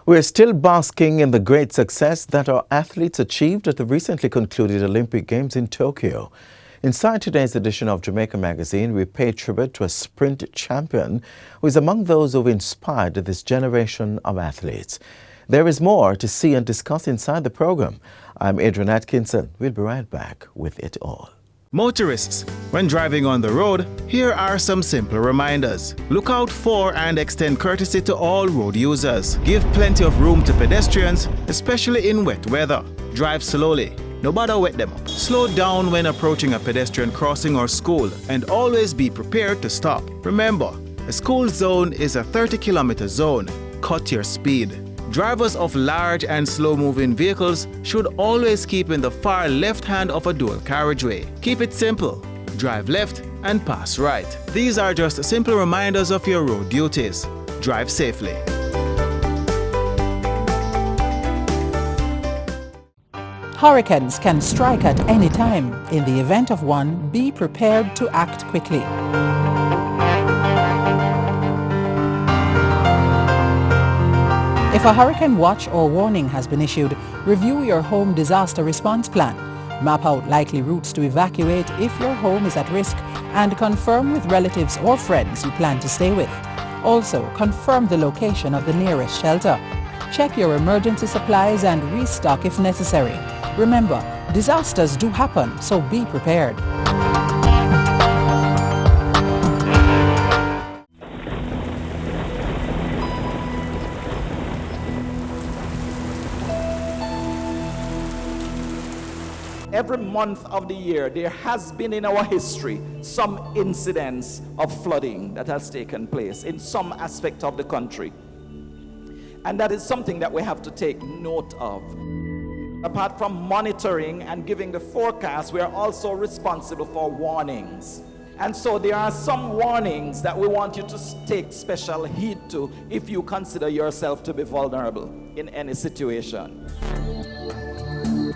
We're still basking in the great success that our athletes achieved at the recently concluded Olympic Games in Tokyo. Inside today's edition of Jamaica Magazine, we pay tribute to a sprint champion who is among those who've inspired this generation of athletes. There is more to see and discuss inside the program. I'm Adrian Atkinson. We'll be right back with it all. Motorists, when driving on the road, here are some simple reminders. Look out for and extend courtesy to all road users. Give plenty of room to pedestrians, especially in wet weather. Drive slowly. No bother wet them up. Slow down when approaching a pedestrian crossing or school, and always be prepared to stop. Remember, a school zone is a 30-kilometer zone. Cut your speed. Drivers of large and slow-moving vehicles should always keep in the far left hand of a dual carriageway. Keep it simple. Drive left and pass right. These are just simple reminders of your road duties. Drive safely. Hurricanes can strike at any time. In the event of one, be prepared to act quickly. If a hurricane watch or warning has been issued, review your home disaster response plan. Map out likely routes to evacuate if your home is at risk and confirm with relatives or friends you plan to stay with. Also, confirm the location of the nearest shelter. Check your emergency supplies and restock if necessary. Remember, disasters do happen, so be prepared. Every month of the year, there has been in our history some incidents of flooding that has taken place in some aspect of the country. And that is something that we have to take note of. Apart from monitoring and giving the forecast, we are also responsible for warnings. And so there are some warnings that we want you to take special heed to if you consider yourself to be vulnerable in any situation.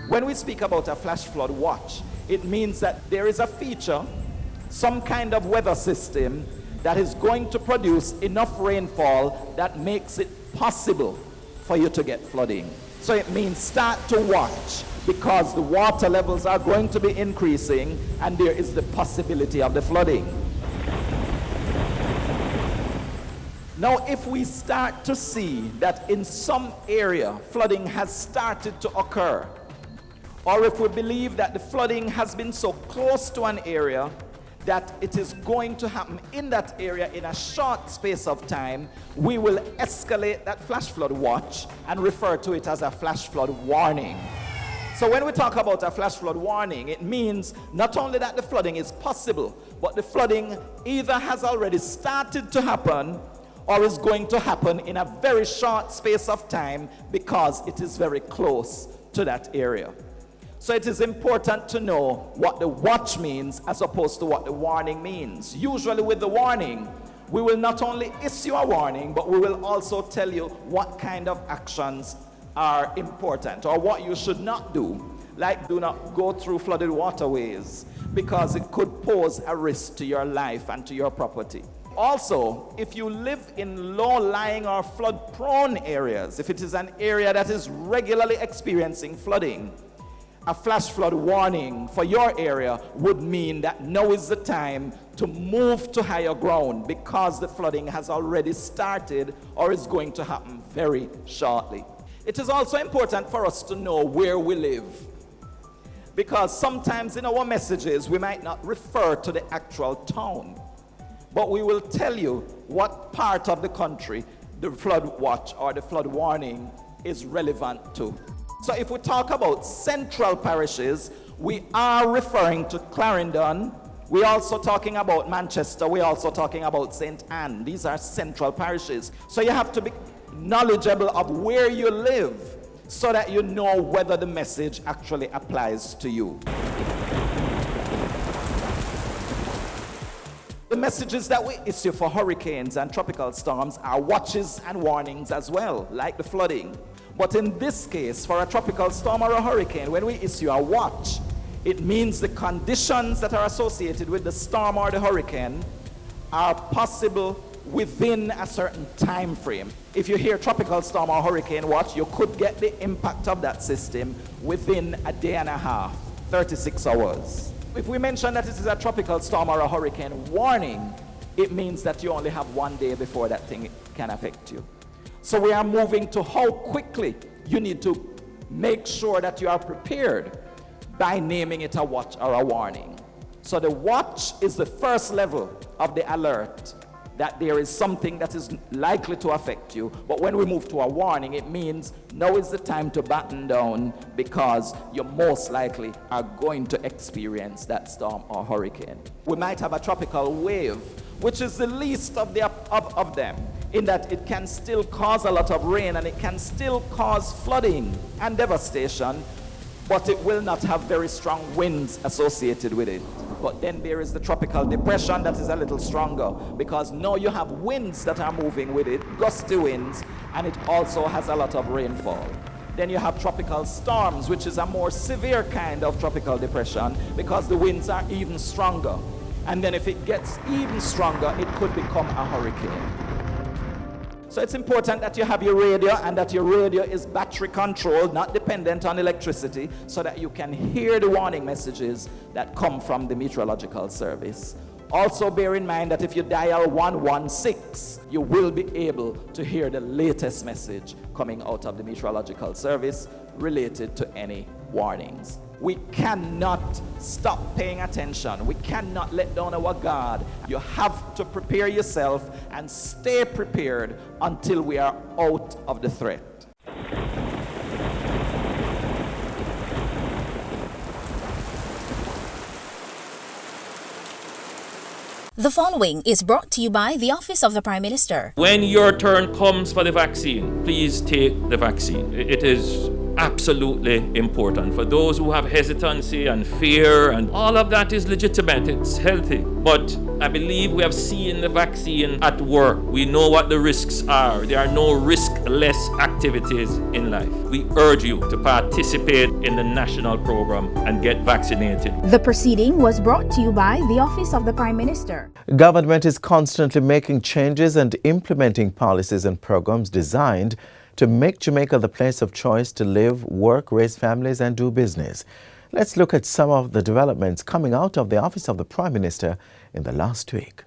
When we speak about a flash flood watch, it means that there is a feature, some kind of weather system that is going to produce enough rainfall that makes it possible for you to get flooding. So it means start to watch because the water levels are going to be increasing and there is the possibility of the flooding. Now, if we start to see that in some area flooding has started to occur, or if we believe that the flooding has been so close to an area that it is going to happen in that area in a short space of time, we will escalate that flash flood watch and refer to it as a flash flood warning. So when we talk about a flash flood warning, it means not only that the flooding is possible, but the flooding either has already started to happen or is going to happen in a very short space of time because it is very close to that area. So it is important to know what the watch means as opposed to what the warning means. Usually with the warning, we will not only issue a warning, but we will also tell you what kind of actions are important or what you should not do. Like do not go through flooded waterways because it could pose a risk to your life and to your property. Also, if you live in low-lying or flood-prone areas, if it is an area that is regularly experiencing flooding, a flash flood warning for your area would mean that now is the time to move to higher ground because the flooding has already started or is going to happen very shortly. It is also important for us to know where we live because sometimes in our messages we might not refer to the actual town, but we will tell you what part of the country the flood watch or the flood warning is relevant to. So if we talk about central parishes, we are referring to Clarendon. We're also talking about Manchester. We're also talking about St. Anne. These are central parishes. So you have to be knowledgeable of where you live so that you know whether the message actually applies to you. The messages that we issue for hurricanes and tropical storms are watches and warnings as well, like the flooding. But in this case, for a tropical storm or a hurricane, when we issue a watch, it means the conditions that are associated with the storm or the hurricane are possible within a certain time frame. If you hear tropical storm or hurricane watch, you could get the impact of that system within a day and a half, 36 hours. If we mention that this is a tropical storm or a hurricane warning, it means that you only have 1 day before that thing can affect you. So we are moving to how quickly you need to make sure that you are prepared by naming it a watch or a warning. So the watch is the first level of the alert that there is something that is likely to affect you. But when we move to a warning, it means now is the time to batten down because you most likely are going to experience that storm or hurricane. We might have a tropical wave, which is the least of them, in that it can still cause a lot of rain and it can still cause flooding and devastation, but it will not have very strong winds associated with it. But then there is the tropical depression that is a little stronger because now you have winds that are moving with it, gusty winds, and it also has a lot of rainfall. Then you have tropical storms, which is a more severe kind of tropical depression because the winds are even stronger. And then if it gets even stronger, it could become a hurricane. So it's important that you have your radio and that your radio is battery controlled, not dependent on electricity, so that you can hear the warning messages that come from the meteorological service. Also bear in mind that if you dial 116, you will be able to hear the latest message coming out of the meteorological service related to any warnings. We cannot stop paying attention. We cannot let down our guard. You have to prepare yourself and stay prepared until we are out of the threat. The following is brought to you by the Office of the Prime Minister. When your turn comes for the vaccine, please take the vaccine. It is absolutely important. For those who have hesitancy and fear, and all of that is legitimate, it's healthy. But I believe we have seen the vaccine at work. We know what the risks are. There are no riskless activities in life. We urge you to participate in the national program and get vaccinated. The proceeding was brought to you by the Office of the Prime Minister. Government is constantly making changes and implementing policies and programs designed to make Jamaica the place of choice to live, work, raise families and do business. Let's look at some of the developments coming out of the Office of the Prime Minister in the last week.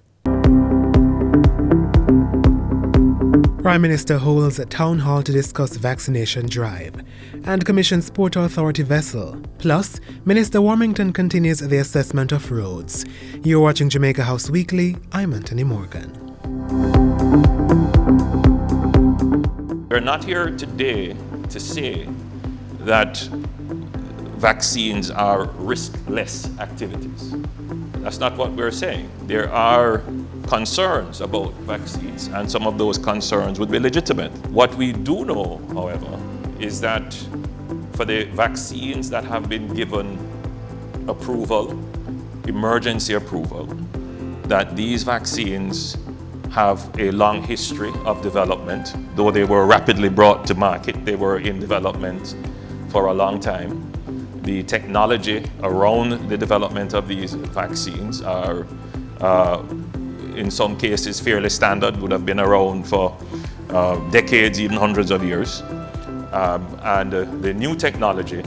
Prime Minister holds a town hall to discuss vaccination drive and commissions Port Authority vessel. Plus, Minister Warmington continues the assessment of roads. You're watching Jamaica House Weekly. I'm Anthony Morgan. We're not here today to say that vaccines are riskless activities. That's not what we're saying. There are concerns about vaccines, and some of those concerns would be legitimate. What we do know, however, is that for the vaccines that have been given approval, emergency approval, that these vaccines have a long history of development. Though they were rapidly brought to market, they were in development for a long time. The technology around the development of these vaccines are, in some cases, fairly standard, would have been around for decades, even hundreds of years. And the new technology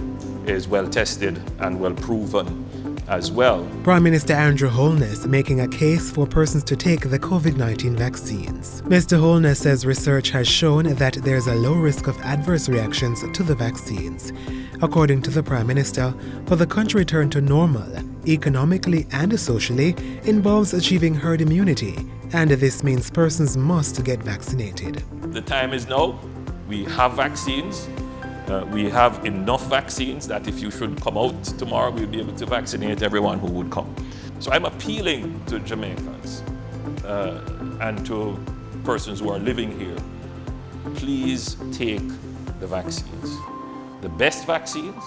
is well tested and well proven as well. Prime Minister Andrew Holness making a case for persons to take the COVID-19 vaccines. Mr. Holness says research has shown that there's a low risk of adverse reactions to the vaccines. According to the Prime Minister, for the country return to normal, economically and socially, involves achieving herd immunity, and this means persons must get vaccinated. The time is now. We have vaccines. We have enough vaccines that if you should come out tomorrow, we'll be able to vaccinate everyone who would come. So I'm appealing to Jamaicans and to persons who are living here, please take the vaccines. The best vaccines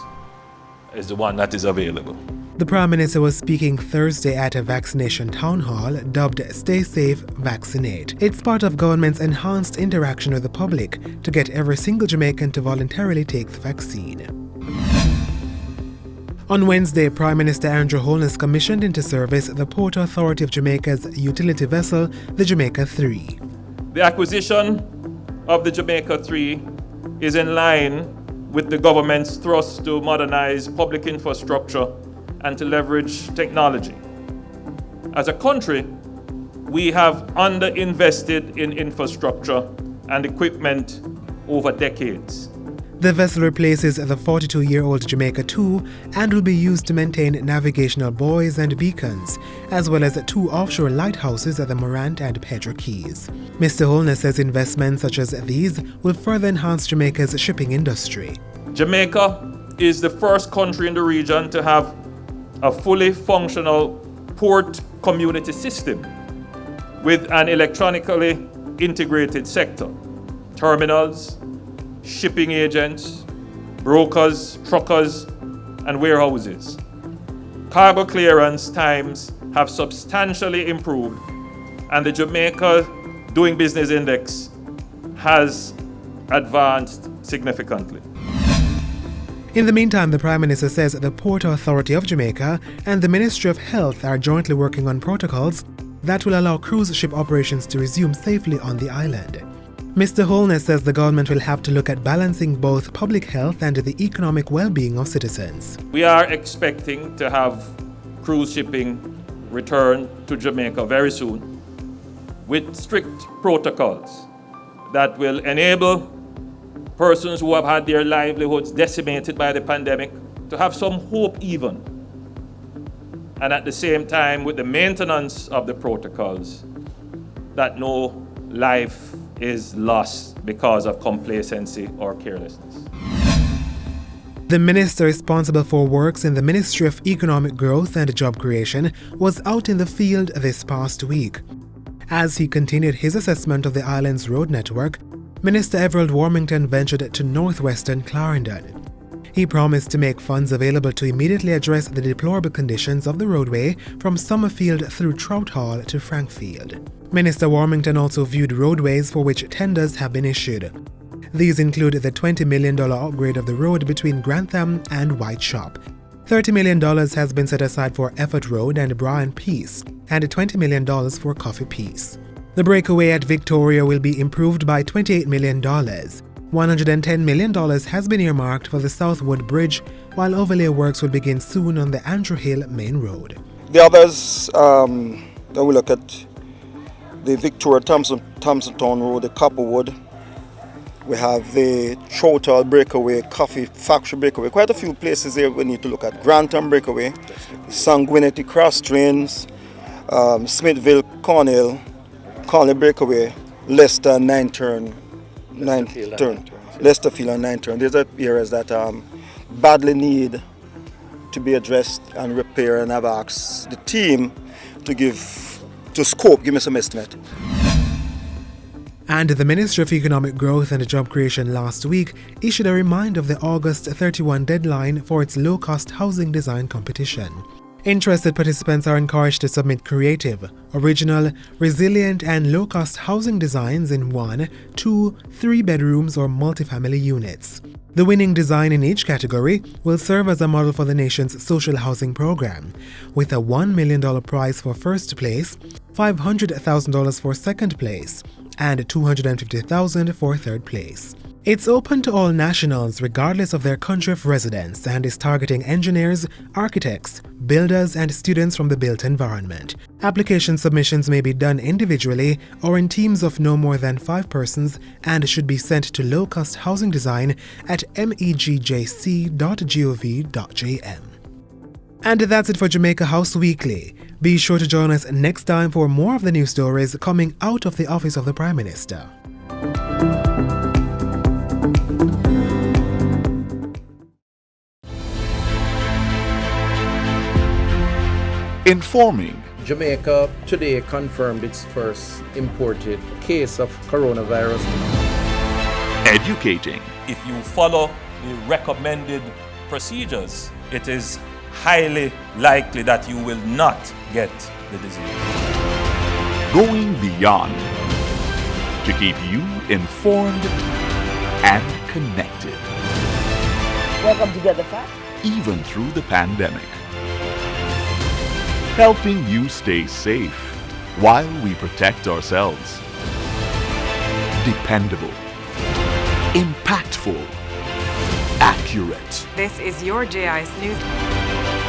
is the one that is available. The Prime Minister was speaking Thursday at a vaccination town hall dubbed Stay Safe, Vaccinate. It's part of government's enhanced interaction with the public to get every single Jamaican to voluntarily take the vaccine. On Wednesday, Prime Minister Andrew Holness commissioned into service the Port Authority of Jamaica's utility vessel, the Jamaica 3. The acquisition of the Jamaica 3 is in line with the government's thrust to modernize public infrastructure and to leverage technology. As a country, we have underinvested in infrastructure and equipment over decades. The vessel replaces the 42-year-old Jamaica 2 and will be used to maintain navigational buoys and beacons, as well as 2 offshore lighthouses at the Morant and Pedro Keys. Mr. Holness says investments such as these will further enhance Jamaica's shipping industry. Jamaica is the first country in the region to have a fully functional port community system with an electronically integrated sector. Terminals, shipping agents, brokers, truckers, and warehouses. Cargo clearance times have substantially improved, and the Jamaica Doing Business Index has advanced significantly. In the meantime, the Prime Minister says the Port Authority of Jamaica and the Ministry of Health are jointly working on protocols that will allow cruise ship operations to resume safely on the island. Mr. Holness says the government will have to look at balancing both public health and the economic well-being of citizens. We are expecting to have cruise shipping return to Jamaica very soon with strict protocols that will enable persons who have had their livelihoods decimated by the pandemic to have some hope even. And at the same time, with the maintenance of the protocols, that no life is lost because of complacency or carelessness. The minister responsible for works in the Ministry of Economic Growth and Job Creation was out in the field this past week. As he continued his assessment of the island's road network, Minister Everald Warmington ventured to northwestern Clarendon. He promised to make funds available to immediately address the deplorable conditions of the roadway from Summerfield through Trout Hall to Frankfield. Minister Warmington also viewed roadways for which tenders have been issued. These include the $20 million upgrade of the road between Grantham and White Shop. $30 million has been set aside for Effort Road and Brian Peace, and $20 million for Coffee Peace. The breakaway at Victoria will be improved by $28 million. $110 million has been earmarked for the Southwood Bridge, while overlay works will begin soon on the Andrew Hill Main Road. The others, then we look at the Victoria Thompson Town Road, the Copperwood. We have the Trout Hall breakaway, Coffee Factory breakaway. Quite a few places there we need to look at. Grantham breakaway, Sanguinity Cross Trains, Smithville Cornell breakaway, Leicester 9 turn. Leicester and 9 turn. These are areas that badly need to be addressed and repaired, and I've asked the team to give me some estimate. And the Ministry of Economic Growth and Job Creation last week issued a reminder of the August 31 deadline for its low-cost housing design competition. Interested participants are encouraged to submit creative, original, resilient and low-cost housing designs in 1, 2, 3 bedrooms or multifamily units. The winning design in each category will serve as a model for the nation's social housing program, with a $1 million prize for first place, $500,000 for second place, and $250,000 for third place. It's open to all nationals regardless of their country of residence and is targeting engineers, architects, builders and students from the built environment. Application submissions may be done individually or in teams of no more than 5 persons and should be sent to low-cost housing design at megjc.gov.jm. And that's it for Jamaica House Weekly. Be sure to join us next time for more of the news stories coming out of the office of the Prime Minister. Informing. Jamaica today confirmed its first imported case of coronavirus. Educating. If you follow the recommended procedures, it is highly likely that you will not get the disease. Going beyond to keep you informed and connected. Welcome to Get the Fact. even through the pandemic. Helping you stay safe while we protect ourselves. Dependable. Impactful. Accurate. This is your JIS News.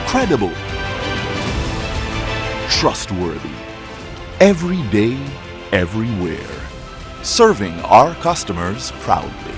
Credible. Trustworthy. Every day, everywhere. Serving our customers proudly.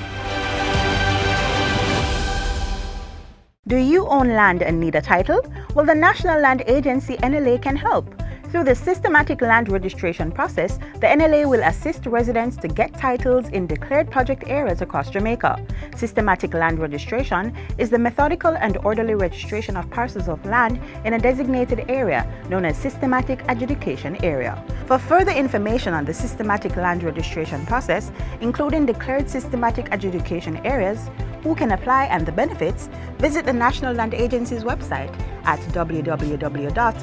Do you own land and need a title? Well, the National Land Agency NLA can help. Through the systematic land registration process, the NLA will assist residents to get titles in declared project areas across Jamaica. Systematic land registration is the methodical and orderly registration of parcels of land in a designated area known as systematic adjudication area. For further information on the systematic land registration process, including declared systematic adjudication areas, who can apply and the benefits, visit the National Land Agency's website at www.nla.gov.jm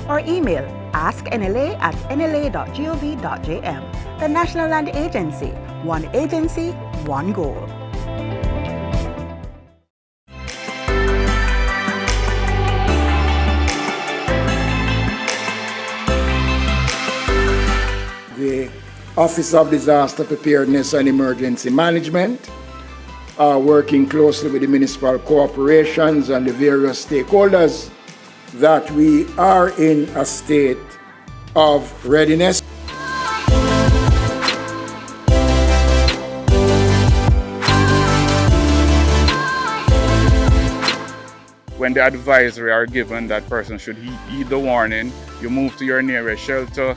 or email asknla@nla.gov.jm. The National Land Agency, one goal. The Office of Disaster Preparedness and Emergency Management are working closely with the municipal corporations and the various stakeholders that we are in a state of readiness. When the advisory are given that person should heed the warning, you move to your nearest shelter.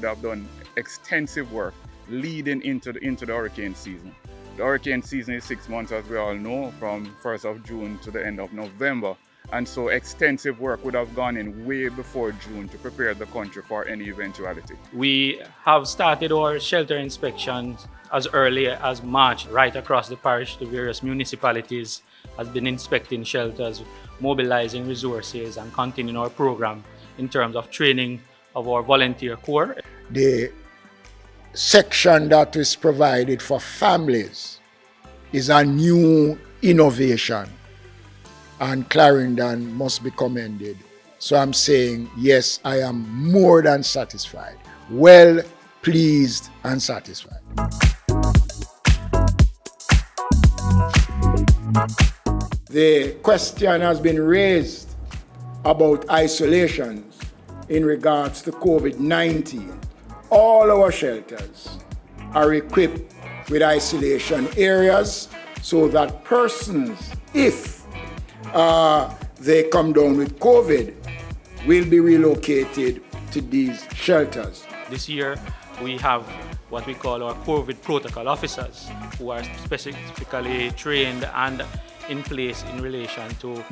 Have done extensive work leading into the hurricane season. The hurricane season is 6 months, as we all know, from 1st of June to the end of November. And so extensive work would have gone in way before June to prepare the country for any eventuality. We have started our shelter inspections as early as March, right across the parish. The various municipalities has been inspecting shelters, mobilizing resources, and continuing our program in terms of training of our volunteer corps. The section that is provided for families is a new innovation, and Clarendon must be commended. So I'm saying, yes, I am more than satisfied, well pleased and satisfied. The question has been raised about isolations in regards to COVID-19. All our shelters are equipped with isolation areas so that persons, if they come down with COVID, will be relocated to these shelters. This year, we have what we call our COVID protocol officers, who are specifically trained and in place in relation to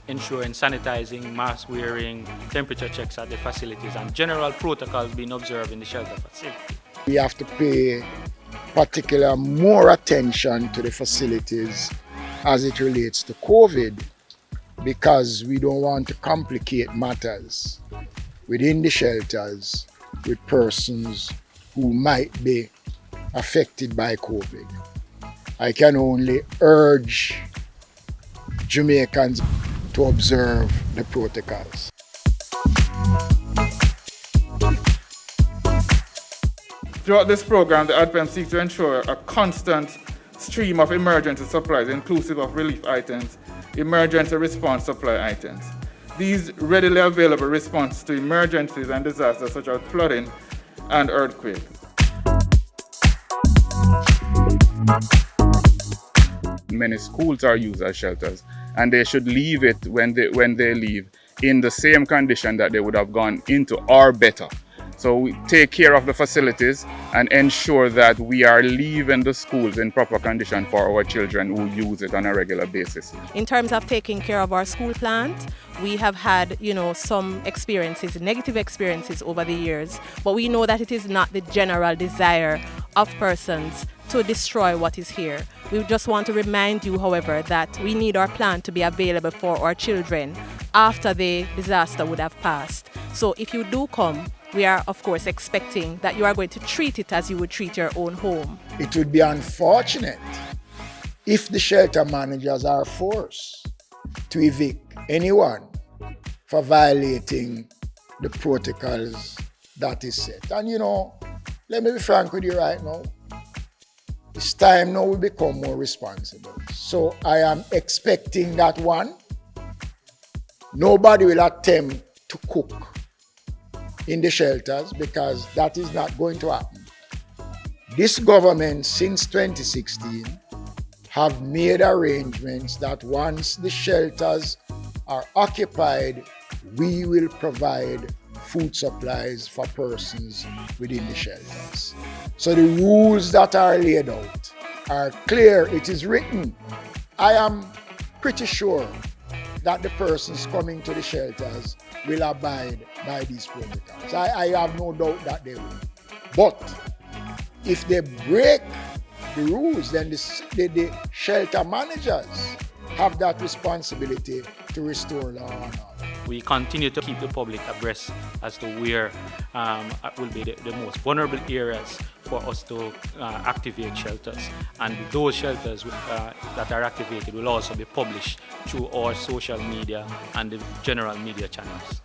ensuring sanitizing, mask wearing, temperature checks at the facilities, and general protocols being observed in the shelter facility. We have to pay particular more attention to the facilities as it relates to COVID, because we don't want to complicate matters within the shelters with persons who might be affected by COVID. I can only urge Jamaicans to observe the protocols. Throughout this program, the ADPEM seeks to ensure a constant stream of emergency supplies, inclusive of relief items, emergency response supply items. These readily available response to emergencies and disasters such as flooding and earthquake. Many schools are used as shelters, and they should leave it when they leave in the same condition that they would have gone into or better. So we take care of the facilities and ensure that we are leaving the schools in proper condition for our children who use it on a regular basis. In terms of taking care of our school plant, we have had, some experiences, negative experiences over the years, but we know that it is not the general desire of persons to destroy what is here. We just want to remind you, however, that we need our plan to be available for our children after the disaster would have passed. So if you do come, we are, of course, expecting that you are going to treat it as you would treat your own home. It would be unfortunate if the shelter managers are forced to evict anyone for violating the protocols that is set. And let me be frank with you right now. It's time now we become more responsible. So I am expecting that nobody will attempt to cook in the shelters, because that is not going to happen. This government, since 2016, have made arrangements that once the shelters are occupied, we will provide food supplies for persons within the shelters. So the rules that are laid out are clear. It is written. I am pretty sure that the persons coming to the shelters will abide by these protocols. I have no doubt that they will. But if they break the rules, then the shelter managers have that responsibility to restore law and order. We continue to keep the public abreast as to where will be the most vulnerable areas for us to activate shelters. And those shelters that are activated will also be published through our social media and the general media channels.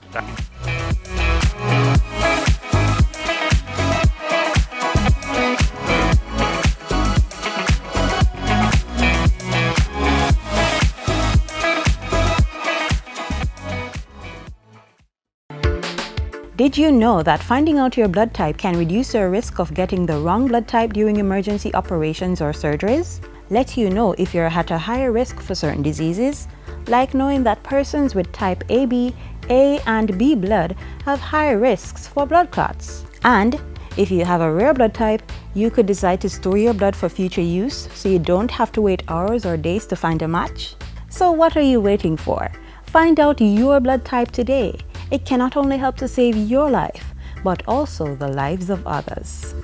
Did you know that finding out your blood type can reduce your risk of getting the wrong blood type during emergency operations or surgeries? Let you know if you're at a higher risk for certain diseases, like knowing that persons with type AB, A and B blood have higher risks for blood clots. And if you have a rare blood type, you could decide to store your blood for future use so you don't have to wait hours or days to find a match. So what are you waiting for? Find out your blood type today. It can not only help to save your life, but also the lives of others.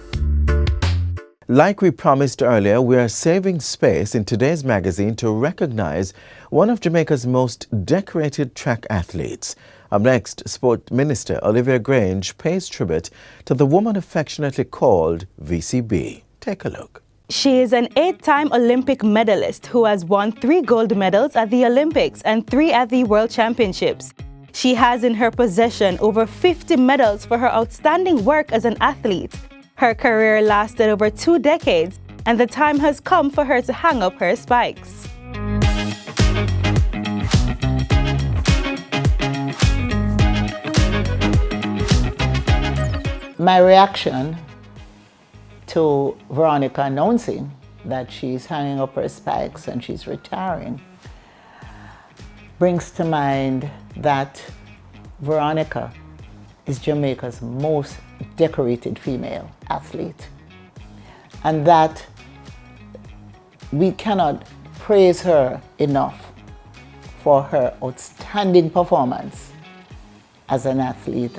Like we promised earlier, we are saving space in today's magazine to recognize one of Jamaica's most decorated track athletes. Up next, Sport Minister Olivia Grange pays tribute to the woman affectionately called VCB. Take a look. She is an 8-time Olympic medalist who has won 3 gold medals at the Olympics and 3 at the World Championships. She has in her possession over 50 medals for her outstanding work as an athlete. Her career lasted over 2 decades, and the time has come for her to hang up her spikes. My reaction to Veronica announcing that she's hanging up her spikes and she's retiring brings to mind that Veronica is Jamaica's most decorated female athlete, and that we cannot praise her enough for her outstanding performance as an athlete.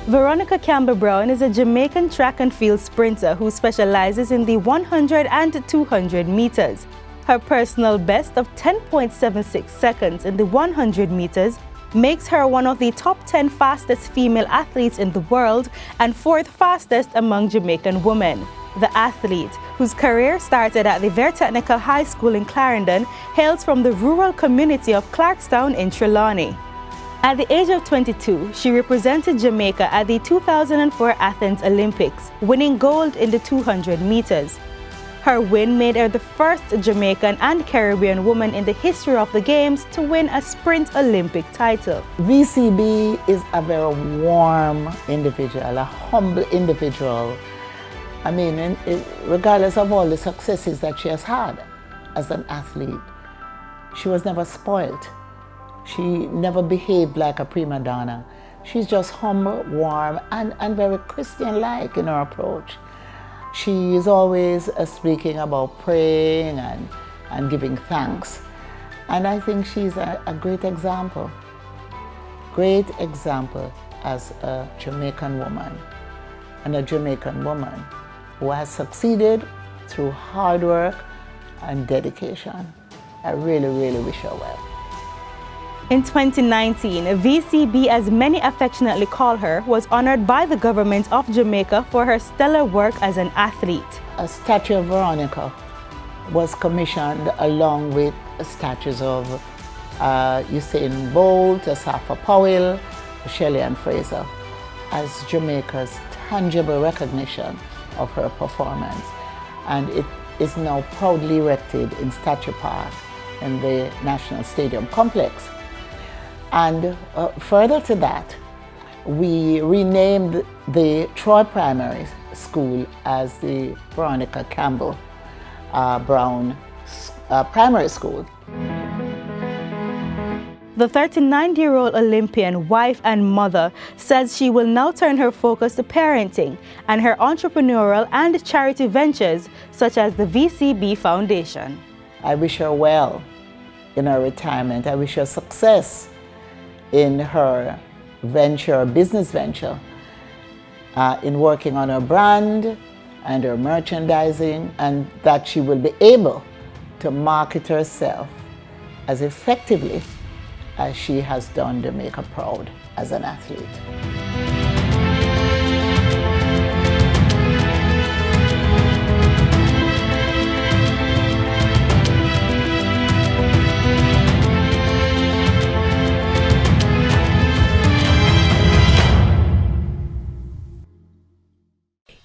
Veronica Campbell-Brown is a Jamaican track and field sprinter who specializes in the 100 and 200 meters. Her personal best of 10.76 seconds in the 100 meters makes her one of the top 10 fastest female athletes in the world and 4th fastest among Jamaican women. The athlete, whose career started at the Vertechnical High School in Clarendon, hails from the rural community of Clarkstown in Trelawney. At the age of 22, she represented Jamaica at the 2004 Athens Olympics, winning gold in the 200 meters. Her win made her the first Jamaican and Caribbean woman in the history of the Games to win a sprint Olympic title. VCB is a very warm individual, a humble individual. I mean, regardless of all the successes that she has had as an athlete, she was never spoiled. She never behaved like a prima donna. She's just humble, warm, and very Christian-like in her approach. She is always speaking about praying and giving thanks. And I think she's a great example as a Jamaican woman, and a Jamaican woman who has succeeded through hard work and dedication. I really, really wish her well. In 2019, VCB, as many affectionately call her, was honored by the government of Jamaica for her stellar work as an athlete. A statue of Veronica was commissioned along with statues of Usain Bolt, Asafa Powell, Shelley Ann Fraser, as Jamaica's tangible recognition of her performance. And it is now proudly erected in Statue Park in the National Stadium complex. And further to that, we renamed the Troy Primary School as the Veronica Campbell Brown Primary School. The 39-year-old Olympian, wife and mother, says she will now turn her focus to parenting and her entrepreneurial and charity ventures, such as the VCB Foundation. I wish her well in her retirement. I wish her success in her venture, business venture, in working on her brand and her merchandising, and that she will be able to market herself as effectively as she has done Jamaica proud as an athlete.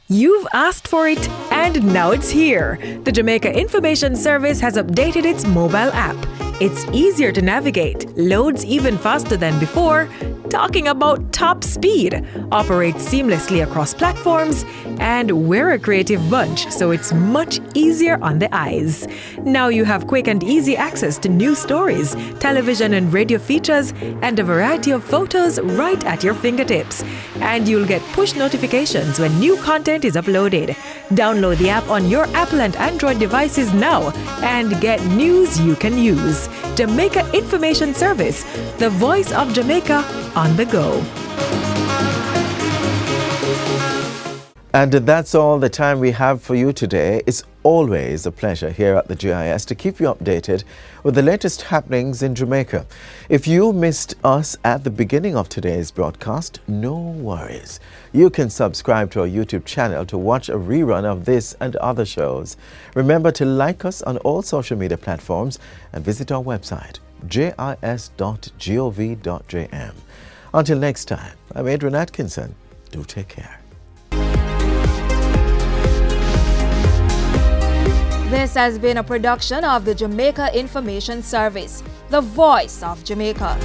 You've asked for it, and now it's here. The Jamaica Information Service has updated its mobile app. It's easier to navigate, loads even faster than before, talking about top speed, operates seamlessly across platforms, and we're a creative bunch, so it's much easier on the eyes. Now you have quick and easy access to news stories, television and radio features, and a variety of photos right at your fingertips. And you'll get push notifications when new content is uploaded. Download the app on your Apple and Android devices now and get news you can use. Jamaica Information Service, the voice of Jamaica on the go. And that's all the time we have for you today. It's always a pleasure here at the GIS to keep you updated with the latest happenings in Jamaica. If you missed us at the beginning of today's broadcast, no worries. You can subscribe to our YouTube channel to watch a rerun of this and other shows. Remember to like us on all social media platforms and visit our website, jis.gov.jm. Until next time, I'm Adrian Atkinson. Do take care. This has been a production of the Jamaica Information Service, the voice of Jamaica.